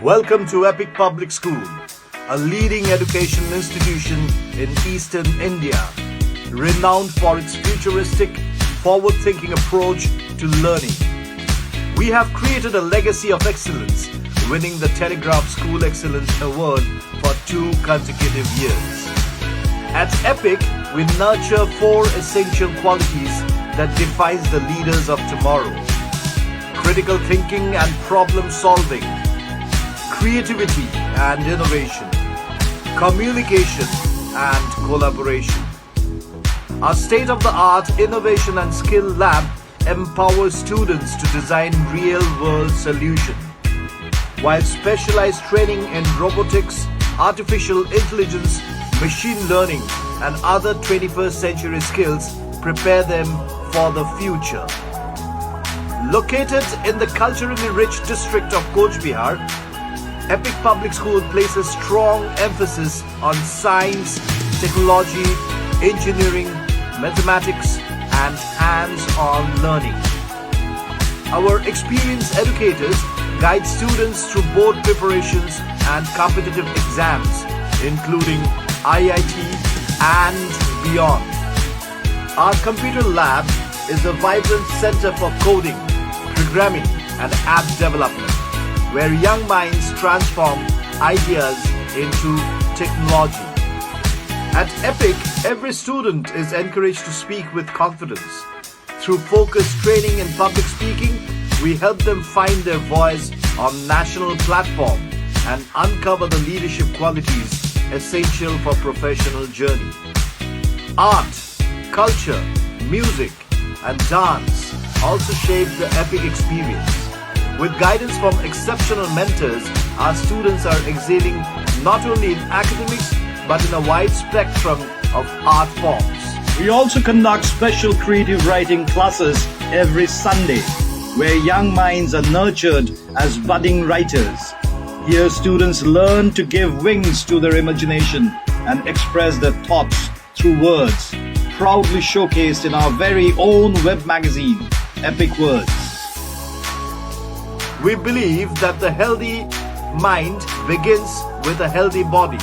Welcome to Epic Public School, a leading education institution in Eastern India, renowned for its futuristic, forward-thinking approach to learning. We have created a legacy of excellence, winning the Telegraph School Excellence Award for 2 consecutive years. At Epic, we nurture 4 essential qualities that defines the leaders of tomorrow: critical thinking and problem solving, creativity and innovation, communication and collaboration. Our state-of-the-art innovation and skill lab empowers students to design real-world solutions, while specialized training in robotics, artificial intelligence, machine learning, and other 21st century skills prepare them for the future. Located in the culturally rich district of Cooch, Behar, Epic Public School places strong emphasis on science, technology, engineering, mathematics, and hands-on learning. Our experienced educators guide students through board preparations and competitive exams, including IIT and beyond. Our computer lab is a vibrant center for coding, programming, and app development, where young minds transform ideas into technology. At Epic, every student is encouraged to speak with confidence. Through focused training in public speaking, we help them find their voice on national platform and uncover the leadership qualities essential for professional journey. Art, culture, music, and dance also shape the Epic experience. With guidance from exceptional mentors, our students are excelling not only in academics but in a wide spectrum of art forms. We also conduct special creative writing classes every Sunday, where young minds are nurtured as budding writers. Here, students learn to give wings to their imagination and express their thoughts through words, proudly showcased in our very own web magazine, Epic Words. We believe that the healthy mind begins with a healthy body.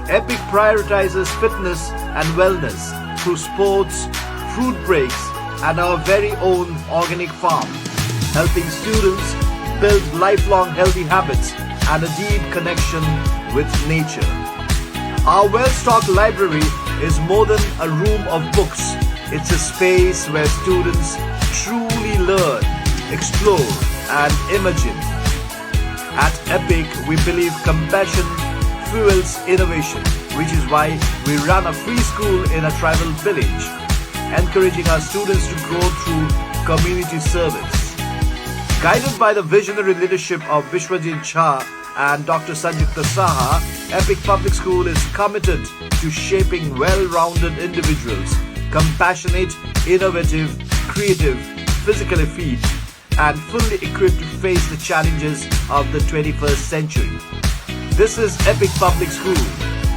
Epic prioritizes fitness and wellness through sports, fruit breaks, and our very own organic farm, helping students build lifelong healthy habits and a deep connection with nature. Our well-stocked library is more than a room of books. It's a space where students truly learn, explore, and imagine. At Epic, we believe compassion fuels innovation, which is why we run a free school in a tribal village, encouraging our students to grow through community service. Guided by the visionary leadership of Vishwajit Jha and Dr. Sanjukta Saha, Epic Public School is committed to shaping well-rounded individuals, compassionate, innovative, creative, physically fit, and fully equipped to face the challenges of the 21st century. This is Epic Public School,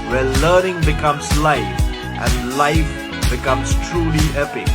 where learning becomes life and life becomes truly epic.